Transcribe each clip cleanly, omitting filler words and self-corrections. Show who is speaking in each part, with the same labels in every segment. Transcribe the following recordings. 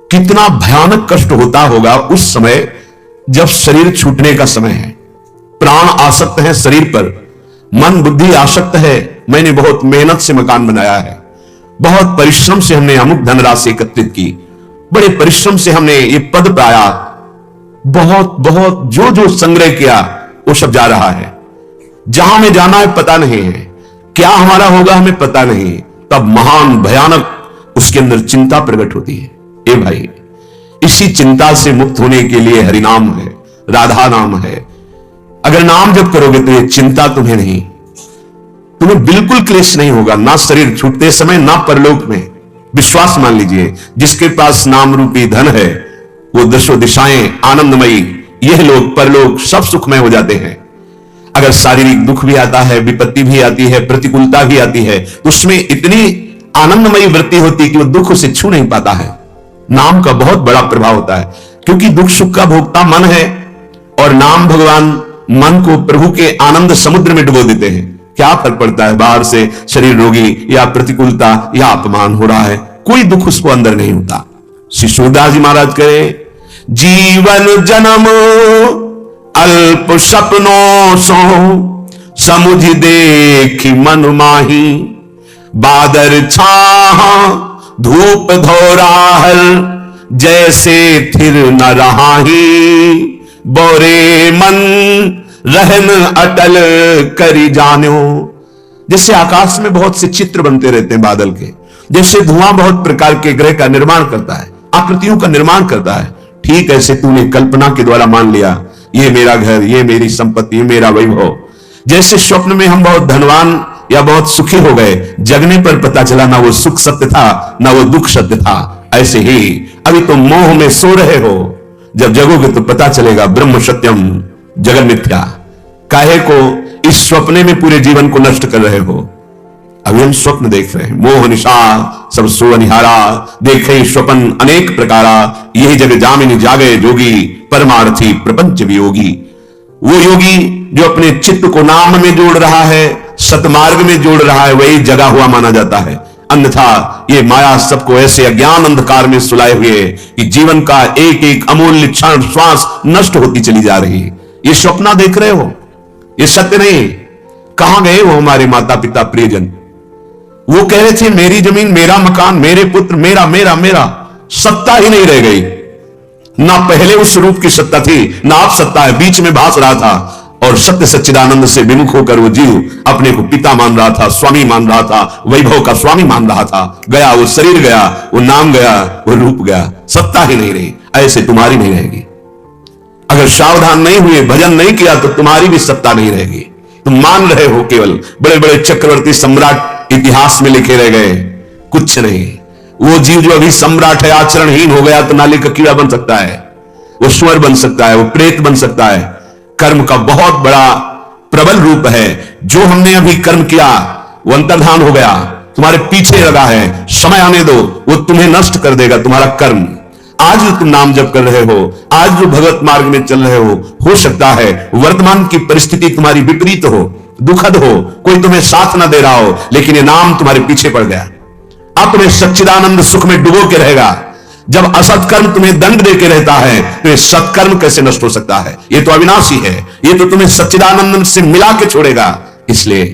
Speaker 1: कितना भयानक कष्ट होता होगा उस समय जब शरीर छूटने का समय है, प्राण आसक्त है शरीर पर, मन बुद्धि आसक्त है। मैंने बहुत मेहनत से मकान बनाया है, बहुत परिश्रम से हमने अमुक धनराशि एकत्रित की, बड़े परिश्रम से हमने ये पद पाया, बहुत बहुत जो जो संग्रह किया वो सब जा रहा है। जहां हमें जाना है पता नहीं है, क्या हमारा होगा हमें पता नहीं। तब महान भयानक उसके अंदर चिंता प्रकट होती है। ए भाई, इसी चिंता से मुक्त होने के लिए हरिनाम है, राधा नाम है। अगर नाम जप करोगे तो ये चिंता तुम्हें नहीं, तुम्हें बिल्कुल क्लेश नहीं होगा, ना शरीर छूटते समय ना परलोक में। विश्वास मान लीजिए, जिसके पास नाम रूपी धन है वो दशों दिशाएं आनंदमयी, यह लोग परलोक सब सुखमय हो जाते हैं। अगर शारीरिक दुख भी आता है, विपत्ति भी आती है, प्रतिकूलता भी आती है, तो उसमें इतनी आनंदमयी वृत्ति होती है कि वो दुख उसे छू नहीं पाता है। नाम का बहुत बड़ा प्रभाव होता है, क्योंकि दुख सुख का भोक्ता मन है और नाम भगवान मन को प्रभु के आनंद समुद्र में डुबो देते हैं। क्या फर्क पड़ता है बाहर से शरीर रोगी या प्रतिकूलता या अपमान हो रहा है, कोई दुख उसको अंदर नहीं होता। श्री सूरदास जी महाराज कहे, जीवन जन्म अल्प सपनों सो समुझ देखी मन माही, बादर छाह धूप धोराहल जैसे थिर न रहाही, बोरे मन रहन अटल करी जान्यो। जैसे आकाश में बहुत से चित्र बनते रहते हैं बादल के, जैसे धुआं बहुत प्रकार के ग्रह का निर्माण करता है, आकृतियों का निर्माण करता है, ठीक ऐसे तूने कल्पना के द्वारा मान लिया ये मेरा घर, ये मेरी संपत्ति, ये मेरा वैभव। जैसे स्वप्न में हम बहुत धनवान या बहुत सुखी हो गए, जगने पर पता चला ना वो सुख सत्य था ना वो दुख सत्य था। ऐसे ही अभी तुम मोह में सो रहे हो, जब जगोगे तो पता चलेगा ब्रह्म सत्यम जगन मिथ्या। काहे को इस स्वप्ने में पूरे जीवन को नष्ट कर रहे हो? अभी हम स्वप्न देख रहे हैं, मोह निशा सब सो निहारा, देखे स्वप्न अनेक प्रकारा, यही जग जामिनी जागे जोगी, परमार्थी प्रपंच वियोगी। वो योगी जो अपने चित्त को नाम में जोड़ रहा है, सतमार्ग में जोड़ रहा है, वही जगा हुआ माना जाता है। अन्यथा ये माया सबको ऐसे अज्ञान अंधकार में सुलाए हुए कि जीवन का एक एक अमूल्य क्षण श्वास नष्ट होती चली जा रही है। ये स्वप्न देख रहे हो, ये सत्य नहीं। कहां गए वो हमारे माता पिता प्रियजन? वो कह रहे थे मेरी जमीन, मेरा मकान, मेरे पुत्र, मेरा मेरा मेरा। सत्ता ही नहीं रह गई, ना पहले उस रूप की सत्ता थी, ना अब सत्ता है, बीच में भास रहा था। और सत्य सच्चिदानंद से विमुख होकर वो जीव अपने को पिता मान रहा था, स्वामी मान रहा था, वैभव का स्वामी मान रहा था। गया वो शरीर, गया वो नाम, गया वो रूप, गया, सत्ता ही नहीं रही। ऐसे तुम्हारी नहीं रहेगी। अगर सावधान नहीं हुए, भजन नहीं किया, तो तुम्हारी भी सत्ता नहीं रहेगी। तुम मान रहे हो केवल बड़े बड़े चक्रवर्ती सम्राट इतिहास में लिखे रह गए, कुछ नहीं। वो जीव जो अभी सम्राट है आचरणहीन हो गया तो नाली का कीड़ा बन सकता है, वो स्वर बन सकता है, वो प्रेत बन सकता है। कर्म का बहुत बड़ा प्रबल रूप है। जो हमने अभी कर्म किया वो अंतर्धान हो गया, तुम्हारे पीछे लगा है। समय आने दो, वो तुम्हें नष्ट कर देगा तुम्हारा कर्म। आज जो तुम नाम जप कर रहे हो, आज जो भगवत मार्ग में चल रहे हो सकता है वर्तमान की परिस्थिति तुम्हारी विपरीत हो, दुखद हो, कोई तुम्हें साथ ना दे रहा हो, लेकिन ये नाम तुम्हारे पीछे पड़ गया। अब तुम्हें सच्चिदानंद सुख में डुबो के रहेगा। जब असत्कर्म तुम्हें दंड देके रहता है तो ये सत्कर्म कैसे नष्ट हो सकता है? ये तो अविनाशी है, ये तो तुम्हें सच्चिदानंद से मिला के छोड़ेगा। इसलिए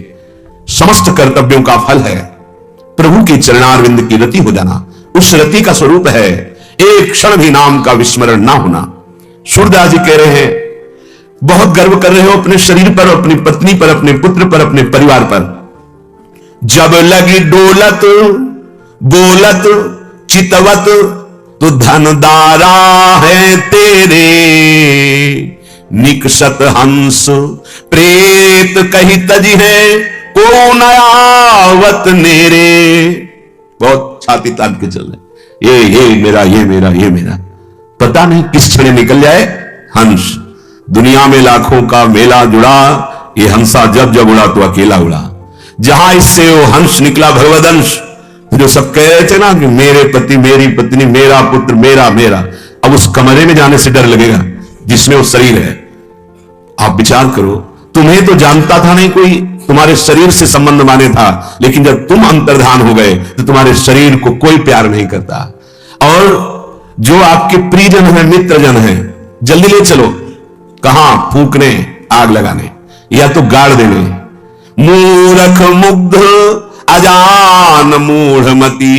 Speaker 1: समस्त कर्तव्यों का फल है प्रभु की चरणारविंद की रति हो जाना। उस रति का स्वरूप है एक क्षण भी नाम का विस्मरण ना होना। सूरदास जी कह रहे हैं, बहुत गर्व कर रहे हो अपने शरीर पर, अपनी पत्नी पर, अपने पुत्र पर, अपने परिवार पर। जब लगी डोलत बोलत चितवत तो धनदारा है तेरे, निकषत हंस प्रेत कही तजी है को नयावत नेरे। बहुत छाती तान के चल रहे, ये मेरा, ये मेरा, ये मेरा। पता नहीं किस क्षण निकल जाए हंस। दुनिया में लाखों का मेला जुड़ा, ये हंसा जब जब उड़ा तो अकेला उड़ा। जहां इससे वो हंस निकला भगवदंश, जो सब कह रहे थे ना कि मेरे पति, मेरी पत्नी, मेरा पुत्र, मेरा मेरा, अब उस कमरे में जाने से डर लगेगा जिसमें वो शरीर है। आप विचार करो, तुम्हें तो जानता था नहीं कोई, तुम्हारे शरीर से संबंध माने था, लेकिन जब तुम अंतर्धान हो गए तो तुम्हारे शरीर को कोई प्यार नहीं करता। और जो आपके प्रियजन हैं, मित्रजन हैं, जल्दी ले चलो। कहां? फूकने, आग लगाने, या तो गाड़ देने। मूर्ख मुग्ध अजान मूढ़मती,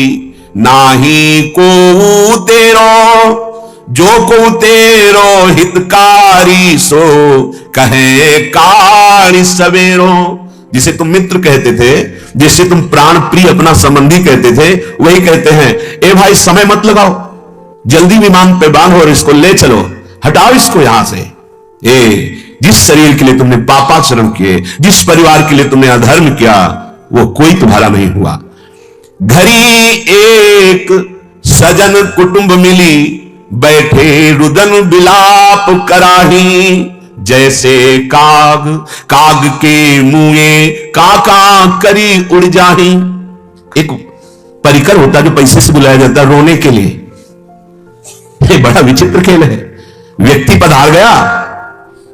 Speaker 1: नाही को तेरो, जो को तेरो हितकारी, सो कहे कारी सवेरो। जिसे तुम मित्र कहते थे, जिसे तुम प्राण प्रिय अपना संबंधी कहते थे, वही कहते हैं, ए भाई समय मत लगाओ, जल्दी विमान पे बांधो और इसको ले चलो, हटाओ इसको यहां से। जिस शरीर के लिए तुमने पापाचरण किए, जिस परिवार के लिए तुमने अधर्म किया, वो कोई तुम्हारा नहीं हुआ। घरी एक सजन कुटुंब मिली, बैठे रुदन बिलाप कराही, जैसे काग काग के मुए काका करी उड़ जाही। एक परिकर होता जो पैसे से बुलाया जाता रोने के लिए। ये बड़ा विचित्र खेल है। व्यक्ति पधार गया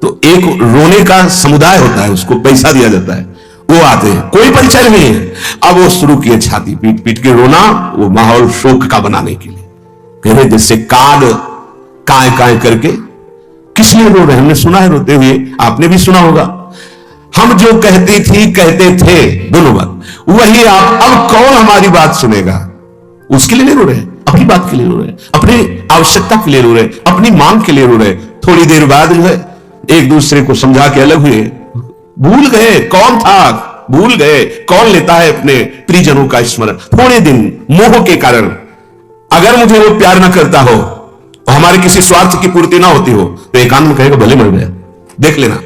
Speaker 1: तो एक रोने का समुदाय होता है, उसको पैसा दिया जाता है, वो आते हैं, कोई परिचय नहीं है। अब वो शुरू किए छाती पीट पीट के रोना, वो माहौल शोक का बनाने के लिए। कह रहे जैसे काग काय काय करके। किस लिए रो रहे? हमने सुना है रोते हुए, आपने भी सुना होगा। हम जो कहते थे दोनों बात, वही आप। अब कौन हमारी बात सुनेगा? उसके लिए नहीं रो रहे, अपनी बात के लिए रो रहे, अपनी आवश्यकता के लिए रो रहे, अपनी मांग के लिए रो रहे। थोड़ी देर बाद जो है एक दूसरे को समझा के अलग हुए, भूल गए कौन था, भूल गए कौन लेता है अपने प्रियजनों का स्मरण। थोड़े दिन मोह के कारण, अगर मुझे वो प्यार ना करता हो, हमारे किसी स्वार्थ की पूर्ति ना होती हो, तो एकांत में कहेगा भले मर गया, देख लेना।